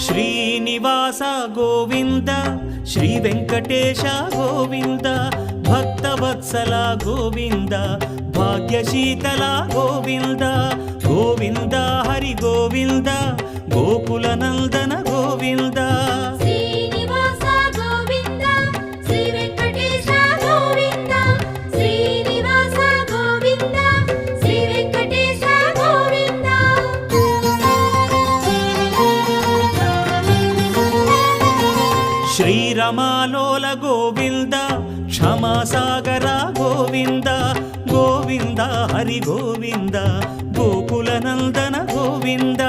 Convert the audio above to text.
Srinivasa Govinda Shri Venkatesha Govinda Bhaktavatsala Govinda భాగ్యశీతల Govinda Govinda Hari Govinda Gokula Nandana Govinda Srinivasa Govinda Shri Venkatesha Govinda Srinivasa Govinda Shri Venkatesha Govinda శ్రీరమాలోల Govinda క్షమాసాగర Govinda Govinda Hari Govinda Gokula Nandana Govinda